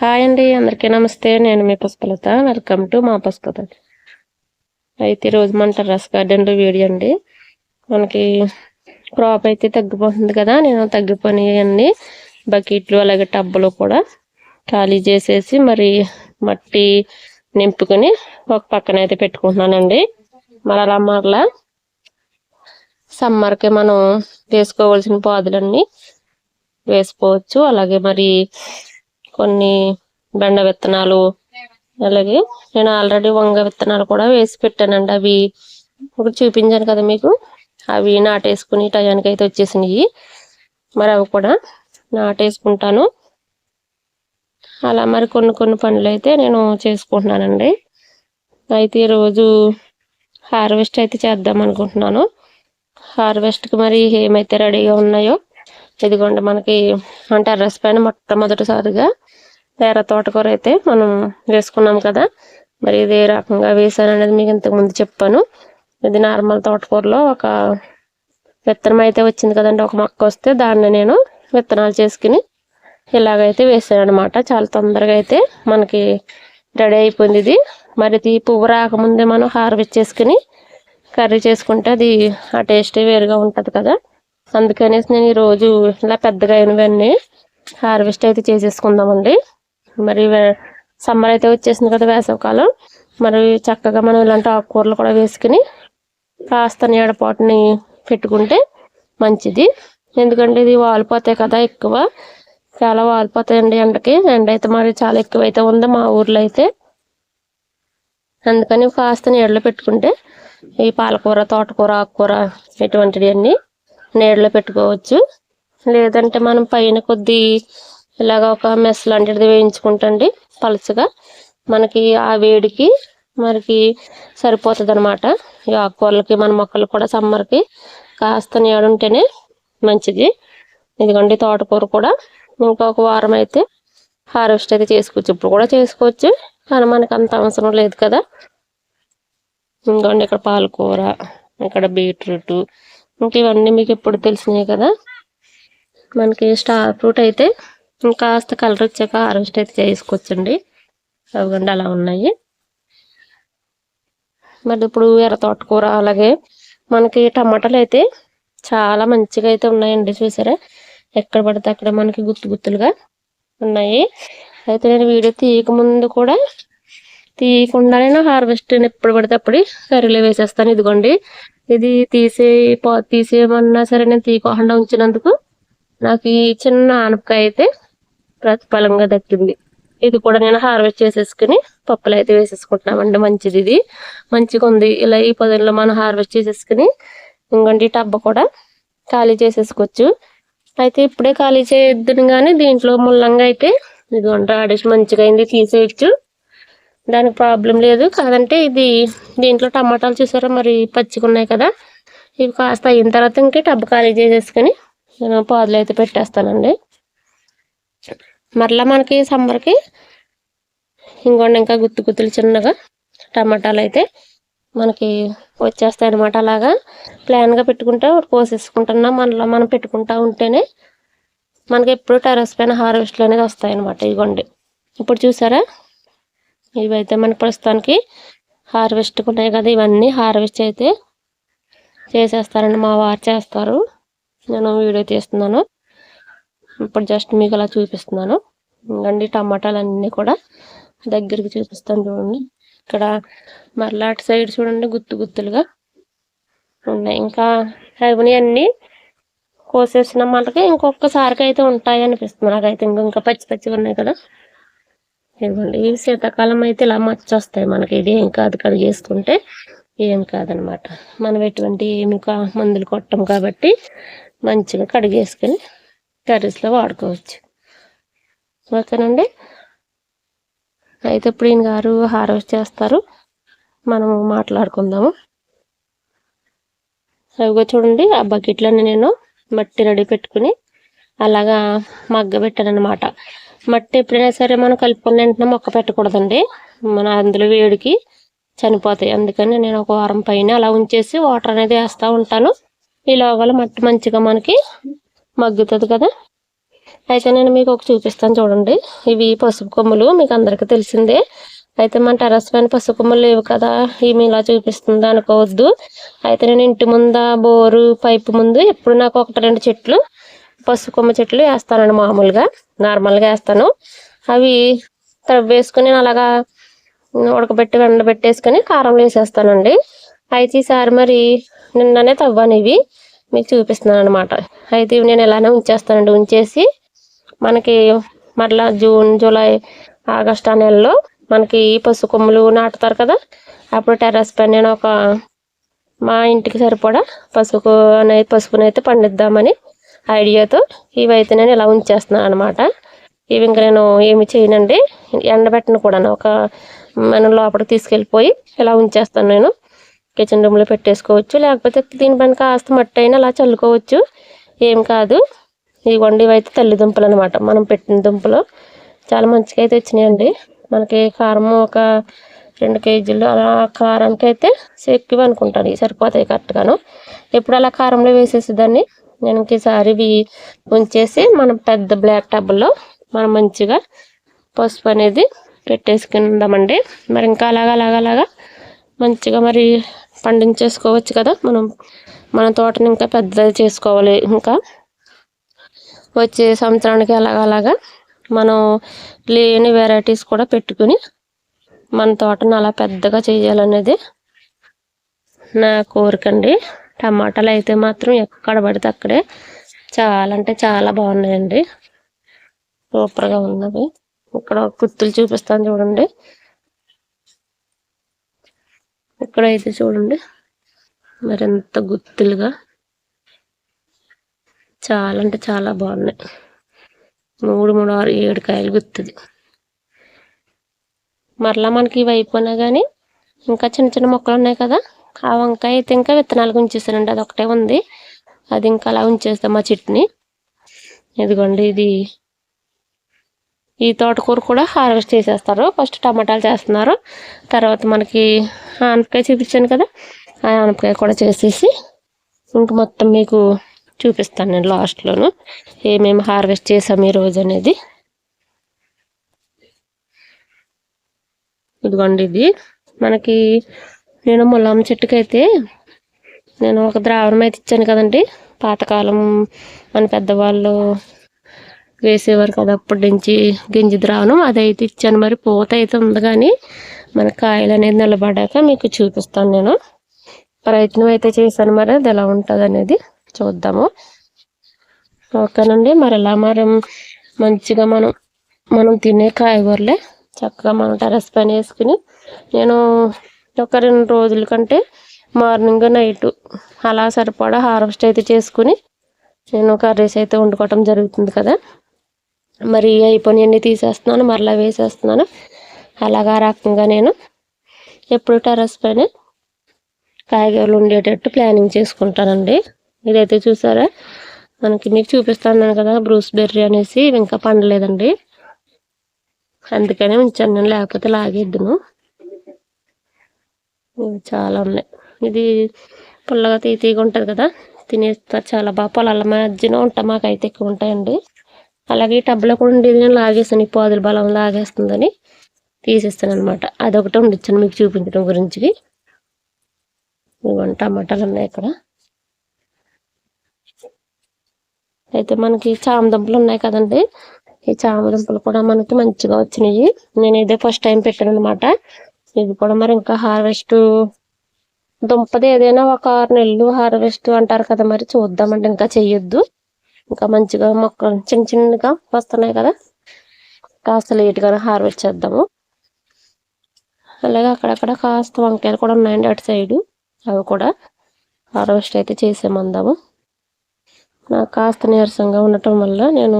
Hi అండి, అందరికీ నమస్తే. నేను మీ పుష్పలత. వెల్కమ్ టు మా పుష్పలత. అయితే ఈరోజు మన టెర్రస్ గార్డెన్లో వీడియో అండి. మనకి క్రాప్ అయితే తగ్గిపోతుంది కదా, నేను తగ్గిపోయినవన్నీ బకెట్లు అలాగే టబ్బులు కూడా ఖాళీ చేసేసి మరి మట్టి నింపుకొని ఒక పక్కన అయితే పెట్టుకుంటున్నానండి. మరి అలా మరలా సమ్మర్కి మనం వేసుకోవాల్సిన పాదులన్నీ వేసుకోవచ్చు. అలాగే మరి కొన్ని బెండ విత్తనాలు, అలాగే నేను ఆల్రెడీ వంగ విత్తనాలు కూడా వేసి పెట్టానండి. అవి ఇప్పుడు చూపించాను కదా మీకు, అవి నాటేసుకుని టయానికి అయితే వచ్చేసినాయి. మరి అవి కూడా నాటేసుకుంటాను. అలా మరి కొన్ని పనులు అయితే నేను చేసుకుంటున్నానండి. అయితే ఈరోజు హార్వెస్ట్ అయితే చేద్దాం అనుకుంటున్నాను. హార్వెస్ట్కి మరి ఏమైతే రెడీగా ఉన్నాయో ఇదిగోండి. మనకి టెర్రస్ పైన మొట్టమొదటిసారిగా పేర తోటకూర అయితే మనం వేసుకున్నాం కదా, మరి ఇది ఏ రకంగా వేసాను అనేది మీకు ఇంతకుముందు చెప్పాను. ఇది నార్మల్ తోటకూరలో ఒక విత్తనం అయితే వచ్చింది కదండి, ఒక మొక్క వస్తే దాన్ని నేను విత్తనాలు చేసుకుని ఇలాగైతే వేసాను అనమాట. చాలా తొందరగా అయితే మనకి రెడీ అయిపోయింది ఇది. మరి ఇది పువ్వు రాకముందే మనం హార్వెస్ట్ చేసుకుని కర్రీ చేసుకుంటే అది ఆ టేస్టే వేరుగా ఉంటుంది కదా. అందుకనేసి నేను ఈరోజు ఇలా పెద్దగా అయినవన్నీ హార్వెస్ట్ అయితే చేసేసుకుందామండి. మరి సమ్మర్ అయితే వచ్చేసింది కదా, వేసవకాలం. మరి చక్కగా మనం ఇలాంటి ఆకుకూరలు కూడా వేసుకుని కాస్త నీడపాటుని పెట్టుకుంటే మంచిది. ఎందుకంటే ఇది వాలిపోతాయి కదా, ఎక్కువ చాలా వాలిపోతాయండి ఎండకి. ఎండ అయితే మరి చాలా ఎక్కువైతే ఉంది మా ఊర్లో అయితే. అందుకని కాస్త నీడలో పెట్టుకుంటే ఈ పాలకూర, తోటకూర, ఆకుకూర ఇటువంటివి అన్నీ నీడలో పెట్టుకోవచ్చు. లేదంటే మనం పైన కొద్ది ఇలాగ ఒక మెస్ లాంటిది వేయించుకుంటండి పలుచగా. మనకి ఆ వేడికి మనకి సరిపోతుంది అనమాట. ఈ ఆకుకూరలకి మన మొక్కలు కూడా సమ్మర్కి కాస్త నీడ ఉంటేనే మంచిది. ఇదిగోండి తోటకూర కూడా ఇంకొక వారం అయితే హార్వెస్ట్ అయితే చేసుకోవచ్చు. ఇప్పుడు కూడా చేసుకోవచ్చు కానీ మనకు అంత అవసరం లేదు కదా. ఇంకోండి ఇక్కడ పాలకూర, ఇక్కడ బీట్రూట్, ఇంకా ఇవన్నీ మీకు ఎప్పుడు తెలిసినాయి కదా. మనకి స్టార్ ఫ్రూట్ అయితే కాస్త కలర్ వచ్చాక హార్వెస్ట్ అయితే చేసుకోవచ్చండి. అవిగండి అలా ఉన్నాయి. మరి ఇప్పుడు ఎర్ర తోటకూర, అలాగే మనకి టమాటాలు అయితే చాలా మంచిగా అయితే ఉన్నాయండి. చూసారా, ఎక్కడ పడితే అక్కడ మనకి గుత్తులుగా ఉన్నాయి. అయితే నేను వీడియో తీయకముందు కూడా తీయకుండానే హార్వెస్ట్ ఎప్పుడు పడితే అప్పుడు కర్రీలో వేసేస్తాను. ఇదిగోండి, ఇది తీసేయమన్నా సరే నేను తీయకుండా ఉంచినందుకు నాకు ఈ చిన్న ఆనపకాయ అయితే ప్రతిఫలంగా దక్కింది. ఇది కూడా నేను హార్వెస్ట్ చేసేసుకుని పప్పులు అయితే వేసేసుకుంటున్నామండి. మంచిది, ఇది మంచిగా ఉంది. ఇలా ఈ పొదల్లో మనం హార్వెస్ట్ చేసేసుకుని ఇంకోండి టబ్బ కూడా ఖాళీ చేసేసుకోవచ్చు. అయితే ఇప్పుడే ఖాళీ చేయొద్దును కానీ దీంట్లో ముల్లంగా అయితే ఇదిగోండి రాడేసి మంచిగా అయింది, తీసేయచ్చు, దానికి ప్రాబ్లం లేదు. కాదంటే ఇది దీంట్లో టమాటాలు చూసారా మరి పచ్చిగా ఉన్నాయి కదా, ఇవి కాస్త అయిన తర్వాత ఇంకే టబ్బ ఖాళీ చేసేసుకుని నేను పాదులు అయితే పెట్టేస్తానండి. మరలా మనకి సమ్మర్కి ఇంకోండి ఇంకా గుత్తులు చిన్నగా టమాటాలు అయితే మనకి వచ్చేస్తాయి అనమాట. అలాగా ప్లాన్గా పెట్టుకుంటే కోసేసుకుంటున్నా మనలో మనం పెట్టుకుంటా ఉంటేనే మనకి ఎప్పుడు టెర్రస్ పైన హార్వెస్ట్లు అనేది వస్తాయి అనమాట. ఇదిగోండి ఇప్పుడు చూసారా, ఇవైతే మనకి ప్రస్తుతానికి హార్వెస్ట్ ఉన్నాయి కదా, ఇవన్నీ హార్వెస్ట్ అయితే చేసేస్తారండి. మా వారు చేస్తారు, నేను వీడియో తీస్తున్నాను. ఇప్పుడు జస్ట్ మీకు అలా చూపిస్తున్నాను. ఇంకండి టమాటాలు అన్నీ కూడా దగ్గరికి చూపిస్తాను చూడండి. ఇక్కడ మరలా అటు సైడ్ చూడండి గుత్తులుగా ఉన్నాయి. ఇంకా అన్నీ కోసేసిన మనకి ఇంకొకసారికి అయితే ఉంటాయి అనిపిస్తుంది నాకైతే. ఇంకా పచ్చిగా ఉన్నాయి కదా. ఇవ్వండి, ఈ శీతాకాలం అయితే ఇలా మచ్చ వస్తాయి మనకి. ఇది ఏం కాదు, కడిగేసుకుంటే ఏం కాదనమాట. మనం ఎటువంటి ఏమి మందులు కొట్టం కాబట్టి మంచిగా కడిగేసుకొని కర్రీస్లో వాడుకోవచ్చు. ఓకేనండి. అయితే ఇప్పుడు ఈయన గారు హార్వెస్ట్ చేస్తారు, మనము మాట్లాడుకుందాము. అవిగో చూడండి, ఆ బకెట్లన్నీ నేను మట్టి రెడీ పెట్టుకుని అలాగా మగ్గబెట్టాను అనమాట. మట్టి ఎప్పుడైనా సరే మనం కలుపుకున్న వెంటనే మొక్క పెట్టకూడదండి, మన అందులో వేడికి చనిపోతాయి. అందుకని నేను ఒక వారం పైన అలా ఉంచేసి వాటర్ అనేది వేస్తూ ఉంటాను. ఈ లోగాల మట్టి మంచిగా మనకి మగ్గుతుంది కదా. అయితే నేను మీకు ఒక చూపిస్తాను చూడండి. ఇవి పసుపు కొమ్ములు మీకు అందరికీ తెలిసిందే. అయితే మన టెర్రస్ పైన పసుపు కొమ్ములు లేవు కదా, ఈమె ఇలా చూపిస్తుంది అనుకోవద్దు. అయితే నేను ఇంటి ముందు బోరు పైపు ముందు ఎప్పుడు నాకు 1-2 చెట్లు పసుపు కొమ్మ చెట్లు వేస్తానండి. మామూలుగా నార్మల్గా వేస్తాను. అవి వేసుకుని నేను అలాగా ఉడకబెట్టి ఎండబెట్టేసుకొని కారం వేసేస్తానండి. అయితే ఈసారి మరి నిన్ననే తవ్వాను, ఇవి మీకు చూపిస్తున్నాను అనమాట. అయితే ఇవి నేను ఇలానే ఉంచేస్తానండి. ఉంచేసి మనకి మరలా జూన్, జూలై, ఆగస్ట్ ఆ నెలలో మనకి పసుపు కొమ్ములు నాటుతారు కదా, అప్పుడు టెర్రస్ పైన నేను మా ఇంటికి సరిపడా పసుపునైతే పండిద్దామని ఐడియాతో ఇవైతే నేను ఇలా ఉంచేస్తున్నాను అనమాట. ఇవి ఇంకా నేను ఏమి చేయనండి, ఎండబెట్టను కూడా. మనం లోపలికి తీసుకెళ్ళిపోయి ఇలా ఉంచేస్తాను. నేను కిచెన్ రూమ్లో పెట్టేసుకోవచ్చు, లేకపోతే దీనిపైన కాస్త మట్టి అయినా అలా చల్లుకోవచ్చు, ఏం కాదు. ఇదిగోండి, ఇవైతే తల్లి దుంపలు అనమాట. మనం పెట్టిన దుంపలు చాలా మంచిగా అయితే వచ్చినాయండి. మనకి కారం ఒక 2 కేజీలు అలా కారానికి అయితే ఎక్కువ అనుకుంటాను, ఇవి సరిపోతాయి కరెక్ట్గాను. ఎప్పుడు అలా కారంలో వేసేసేదాన్ని నేను. ఇంకసారి ఇవి ఉంచేసి మనం పెద్ద బ్లాక్ టబ్లో మనం మంచిగా పసుపు అనేది పెట్టేసుకుందామండి. మరి ఇంకా అలాగా మంచిగా మరి పండించేసుకోవచ్చు కదా. మన తోటని ఇంకా పెద్దది చేసుకోవాలి. ఇంకా వచ్చే సంవత్సరానికి అలాగా మనం లేని వెరైటీస్ కూడా పెట్టుకుని మన తోటను అలా పెద్దగా చేయాలనేది నా కోరికండి. టమాటాలు అయితే మాత్రం ఎక్కడ పడితే అక్కడే చాలా అంటే చాలా బాగున్నాయండి, సూపర్గా ఉన్నవి. ఇక్కడ గుత్తులు చూపిస్తాను చూడండి. ఇక్కడైతే చూడండి మరింత గుత్తులుగా చాలా అంటే చాలా బాగున్నాయి. 3, 6, 7 కాయలు గుత్తుది. మరలా మనకి ఇవి అయిపోయినా కానీ ఇంకా చిన్న చిన్న మొక్కలు ఉన్నాయి కదా, ఆ వంకాయ అయితే ఇంకా విత్తనాలకు ఉంచేసానండి. అది ఒకటే ఉంది, అది ఇంకా అలా ఉంచేస్తాం మా చెట్టుని. ఇదిగోండి, ఈ తోటకూర కూడా హార్వెస్ట్ చేసేస్తారు. ఫస్ట్ టమాటాలు చేస్తున్నారు, తర్వాత మనకి ఆనపకాయ చూపించాను కదా, ఆ ఆనపకాయ కూడా చేసేసి ఇంక మొత్తం మీకు చూపిస్తాను నేను లాస్ట్లోను ఏమేమి హార్వెస్ట్ చేసాము ఈరోజు అనేది. ఇదిగోండి, ఇది మనకి నేను ములాం చెట్టుకైతే నేను ఒక ద్రావణం అయితే ఇచ్చాను కదండి. పాతకాలం మన పెద్దవాళ్ళు వేసేవారు కదా, అప్పటి నుంచి గింజ ద్రావణం అదైతే ఇచ్చాను. మరి పూత అయితే ఉంది, కానీ మన కాయలు అనేది నిలబడాక మీకు చూపిస్తాను. నేను ప్రయత్నం అయితే చేశాను, మరి అది ఎలా ఉంటుంది అనేది చూద్దాము. ఓకేనండి. మరి ఎలా మంచిగా మనం తినే కాయగూరలే చక్కగా మనం టెర్రస్ పైన వేసుకుని నేను ఒక 2 రోజుల కంటే మార్నింగ్ నైట్ అలా సరిపడా హార్వెస్ట్ అయితే చేసుకుని నేను కర్రీస్ అయితే వండుకోవటం జరుగుతుంది కదా. మరి అయిపోయినవన్నీ తీసేస్తున్నాను, మరలా వేసేస్తున్నాను. అలాగా రకంగా నేను ఎప్పుడు టెర్రస్ పైన కాయగూరలు ఉండేటట్టు ప్లానింగ్ చేసుకుంటానండి. ఇదైతే చూసారా, మీకు చూపిస్తాను కదా, బ్రూస్ బెర్రీ అనేసి ఇవి ఇంకా పండలేదండి, అందుకనే ఉంచాను నేను, లేకపోతే లాగేద్దును. ఇవి చాలా ఉన్నాయి. ఇది పుల్లగా తీగా ఉంటుంది కదా, తినేస్తారు చాలా బాగా. పొలాల మధ్యన ఉంటాయి, మాకైతే ఎక్కువ ఉంటాయండి. అలాగే ఈ టబ్లో కూడా ఉండేది నేను లాగేస్తాను, ఈ పాదుల బలం లాగేస్తుందని తీసేస్తాను అనమాట. అదొకటి ఉండిచ్చాను మీకు చూపించడం గురించి. ఇవ్వండి టమాటాలు ఉన్నాయి ఇక్కడ. అయితే మనకి చామదుంపలు ఉన్నాయి కదండి, ఈ చామదుంపలు కూడా మనకి మంచిగా వచ్చినాయి. నేను ఇదే ఫస్ట్ టైం పెట్టాను అనమాట. ఇది కూడా మరి ఇంకా హార్వెస్ట్ దుంపది ఏదైనా ఒక 6 నెలలు హార్వెస్ట్ అంటారు కదా, మరి చూద్దామంటే ఇంకా చెయ్యొద్దు. ఇంకా మంచిగా మొక్కలు చిన్నగా వస్తున్నాయి కదా, కాస్త లేట్గానే హార్వెస్ట్ చేద్దాము. అలాగే అక్కడక్కడ కాస్త వంకాయలు కూడా ఉన్నాయండి అటు సైడు, అవి కూడా హార్వెస్ట్ అయితే చేసేమందాము. నాకు కాస్త నీరసంగా ఉండటం వల్ల నేను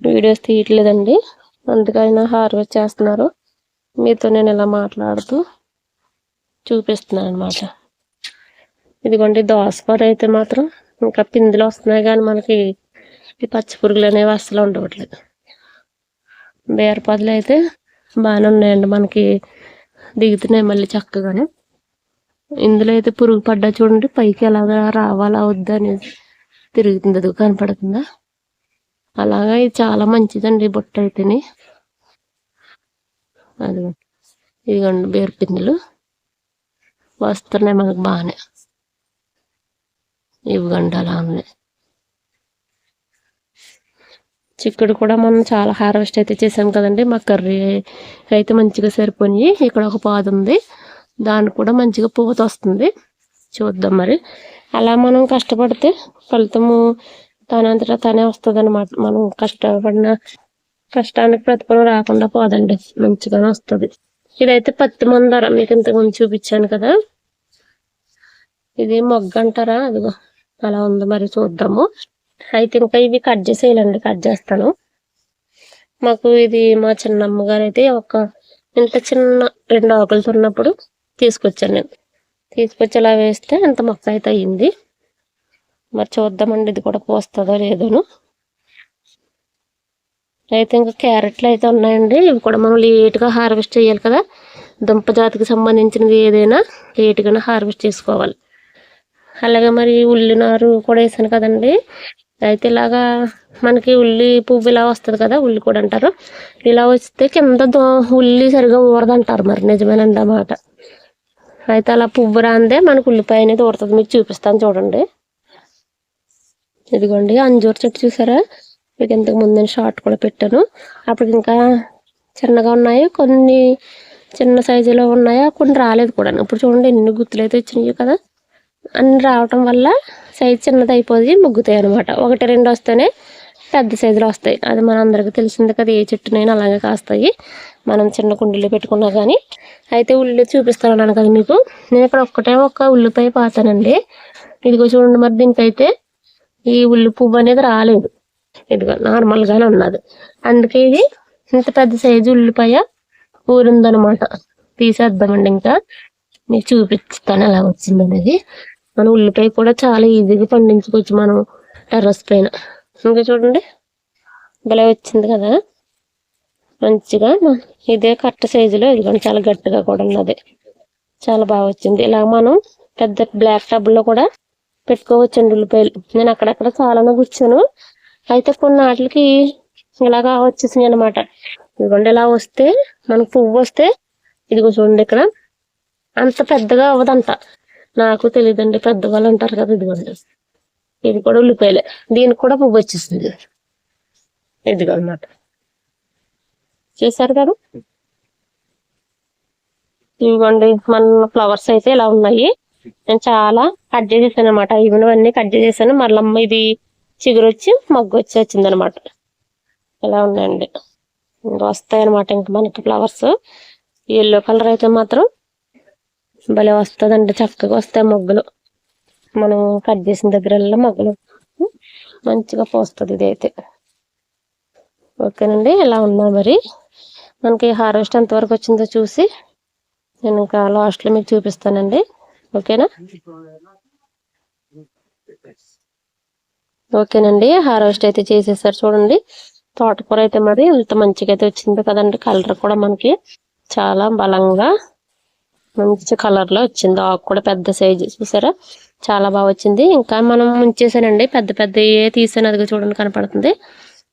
వీడియోస్ తీయట్లేదండి, అందుకైనా హార్వెస్ట్ చేస్తున్నారు. మీతో నేను ఇలా మాట్లాడుతూ చూపిస్తున్నాను అనమాట. ఇదిగోండి, దోసకూర అయితే మాత్రం ఇంకా పిందులు వస్తున్నాయి, కానీ మనకి ఈ పచ్చి పురుగులు అనేవి అస్సలు ఉండవట్లేదు. బీరపదులు అయితే బాగానే ఉన్నాయండి, మనకి దిగుతున్నాయి మళ్ళీ చక్కగానే. ఇందులో అయితే పురుగు పడ్డా చూడండి, పైకి ఎలాగా రావాలా వద్దా అనేది తిరుగుతుంది, అది కనపడుతుందా. అలాగా ఇది చాలా మంచిదండి బుట్ట అయితేని. అది ఇదిగోండి బేరు పిందులు వస్తున్నాయి మనకు బాగానే. ఇవ్వండి అలా ఉంది. చిక్కుడు కూడా మనం చాలా హార్వెస్ట్ అయితే చేసాం కదండి. మా కర్రీ అయితే మంచిగా సరిపోయి. ఇక్కడ ఒక పాదు ఉంది, దానికి కూడా మంచిగా పూత వస్తుంది. చూద్దాం మరి. అలా మనం కష్టపడితే ఫలితము తనంతటా తనే వస్తుంది అనమాట. మనం కష్టపడిన కష్టానికి ప్రతిఫలం రాకుండా పోదండి, మంచిగానే వస్తుంది. ఇదైతే పత్తి మందార, మీకు ఇంతకుముందు చూపించాను కదా. ఇది మొగ్గ అంటారా, అదిగో అలా ఉంది. మరి చూద్దాము. అయితే ఇంకా ఇవి కట్ చేసేయాలండి, కట్ చేస్తాను. మాకు ఇది మా చిన్నమ్మ గారు అయితే ఇంత చిన్న 2 ఆకులతో ఉన్నప్పుడు తీసుకొచ్చాను నేను. తీసుకొచ్చి ఇలా వేస్తే ఇంత మొక్క అయితే అయ్యింది. మరి చూద్దామండి ఇది కూడా పోస్తుందో లేదోను. అయితే ఇంకా క్యారెట్లు అయితే ఉన్నాయండి. ఇవి కూడా మనం లేట్గా హార్వెస్ట్ చేయాలి కదా. దుంప జాతికి సంబంధించినవి ఏదైనా లేట్గానే హార్వెస్ట్ చేసుకోవాలి. అలాగే మరి ఉల్లినారు కూడా వేసాను కదండి. అయితే ఇలాగా మనకి ఉల్లి పువ్వు ఇలా వస్తుంది కదా, ఉల్లి కూడా అంటారు. ఇలా వస్తే కింద ఉల్లి సరిగా ఊరదంటారు. మరి నిజమేనండి అన్నమాట. అయితే అలా పువ్వు రాందే మనకు ఉల్లిపాయ అనేది ఊరుతుంది. మీకు చూపిస్తాను చూడండి. ఇదిగోండి అంజూరు చెట్టు చూసారా, మీకు ఇంతకు ముందు నేను షార్ట్ కూడా పెట్టాను. అప్పుడు ఇంకా చిన్నగా ఉన్నాయి, కొన్ని చిన్న సైజులో ఉన్నాయా, కొన్ని రాలేదు కూడా. ఇప్పుడు చూడండి ఎన్ని గుత్తులు అయితే వచ్చినాయి కదా. అన్ని రావటం వల్ల సైజు చిన్నది అయిపోయి ముగ్గుతాయి అనమాట. 1, 2 వస్తేనే పెద్ద సైజులో వస్తాయి. అది మన అందరికీ తెలిసింది కదా, ఏ చెట్టునైనా అలాగే కాస్తాయి మనం చిన్న కుండీలో పెట్టుకున్నా కానీ. అయితే ఉల్లి చూపిస్తాను కదా మీకు. నేను ఇక్కడ ఒక ఉల్లిపాయ పాతానండి. ఇదిగో చూడండి. మరి దీనికైతే ఈ ఉల్లి పువ్వు అనేది రాలేదు, ఇదిగో నార్మల్గానే ఉన్నది. అందుకే ఇది ఇంత పెద్ద సైజు ఉల్లిపాయ ఊరిందనమాట. తీసేద్దామండి. ఇంకా మీకు చూపిస్తాను ఎలా వచ్చింది అనేది. మన ఉల్లిపాయ కూడా చాలా ఈజీగా పండించుకోవచ్చు మనం టెర్రస్ పైన. ఇంకా చూడండి భలే వచ్చింది కదా మంచిగా. ఇదే కరెక్ట్ సైజులో, ఇదిగోండి చాలా గట్టిగా కూడా ఉన్నది. చాలా బాగా వచ్చింది. ఇలా మనం పెద్ద బ్లాక్ టబ్లో కూడా పెట్టుకోవచ్చండి ఉల్లిపాయలు. నేను అక్కడక్కడ చాలానే కూర్చాను. అయితే కొన్ని వాటికి ఇలాగా వచ్చేసినాయి అనమాట. ఇదిగోండి ఇలా వస్తే మనకు పువ్వు వస్తే, ఇదిగో చూడండి ఇక్కడ అంత పెద్దగా అవ్వదంట. నాకు తెలియదండి, పెద్దవాళ్ళు అంటారు కదా. ఇదిగోండి ఇది కూడా ఉల్లిపాయలే, దీనికి కూడా పువ్వు వచ్చేసింది. ఇదిగో అన్నమాట, చూసారు కదా. ఇదిగోండి మన ఫ్లవర్స్ అయితే ఇలా ఉన్నాయి. నేను చాలా కట్ చేసేసాను అనమాట. ఇవన్నీ కట్ చేసేసాను. మళ్ళీ ఇది చిగురు వచ్చి మొగ్గు వచ్చింది అనమాట. ఇలా ఉన్నాయండి. ఇంకా వస్తాయి అనమాట ఇంకా మనకి ఫ్లవర్స్. ఎల్లో కలర్ అయితే మాత్రం భలే వస్తుందండి, చక్కగా వస్తాయి మొగ్గలు. మనం కట్ చేసిన దగ్గరల్లో మొగ్గలు మంచిగా పోస్తుంది ఇదైతే. ఓకేనండి, ఇలా ఉన్నా. మరి మనకి హార్వెస్ట్ ఎంతవరకు వచ్చిందో చూసి నేను ఇంకా లాస్ట్లో మీకు చూపిస్తానండి. ఓకేనా. ఓకేనండి, హార్వెస్ట్ అయితే చేసేసారు చూడండి. తోటకూర అయితే మరి ఇంత మంచిగా అయితే వచ్చింది కదండి. కలర్ కూడా మనకి చాలా బలంగా మంచి కలర్లో వచ్చింది. ఆకు కూడా పెద్ద సైజు చూసారా, చాలా బాగా వచ్చింది. ఇంకా మనం ఉంచేసానండి, పెద్ద పెద్ద తీసాను, అదిగా చూడండి కనపడుతుంది.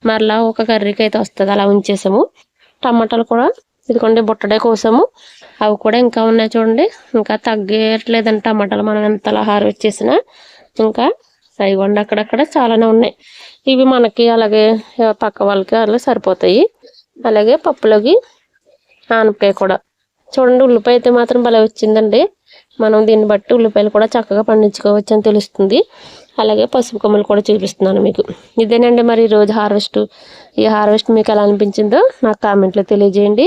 మరలా ఒక కర్రీకి అయితే వస్తుంది, అలా ఉంచేసాము. టమాటాలు కూడా ఇదిగోండి బుట్టడే కోసాము, అవి కూడా ఇంకా ఉన్నాయి చూడండి. ఇంకా తగ్గట్లేదండి టమాటాలు మనం ఎంతలా హార్వెస్ట్ చేసినా. ఇంకా ఇదిగోండి అక్కడక్కడ చాలానే ఉన్నాయి. ఇవి మనకి అలాగే పక్క వాళ్ళకి అలా సరిపోతాయి. అలాగే పప్పులోకి ఆనపకాయ కూడా చూడండి. ఉల్లిపాయ అయితే మాత్రం భలే వచ్చిందండి. మనం దీన్ని బట్టి ఉల్లిపాయలు కూడా చక్కగా పండించుకోవచ్చు అని తెలుస్తుంది. అలాగే పసుపు కొమ్మలు కూడా చూపిస్తున్నాను మీకు. ఇదేనండి మరి ఈరోజు హార్వెస్ట్. ఈ హార్వెస్ట్ మీకు ఎలా అనిపించిందో నాకు కామెంట్లో తెలియజేయండి.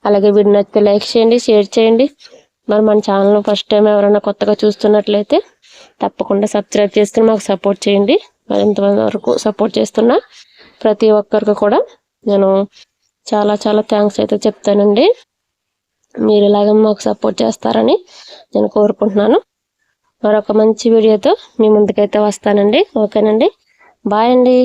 అలాగే వీడియో నచ్చితే లైక్ చేయండి, షేర్ చేయండి. మరి మన ఛానల్ ఫస్ట్ టైం ఎవరైనా కొత్తగా చూస్తున్నట్లయితే తప్పకుండా సబ్స్క్రైబ్ చేసుకుని మాకు సపోర్ట్ చేయండి. మరి ఇంతవరకు సపోర్ట్ చేస్తున్న ప్రతి ఒక్కరికి కూడా నేను చాలా చాలా థ్యాంక్స్ అయితే చెప్తానండి. మీరు ఇలాగే మాకు సపోర్ట్ చేస్తారని నేను కోరుకుంటున్నాను. మరొక మంచి వీడియోతో మీ ముందుకైతే వస్తానండి. ఓకేనండి, బాయ్ అండి.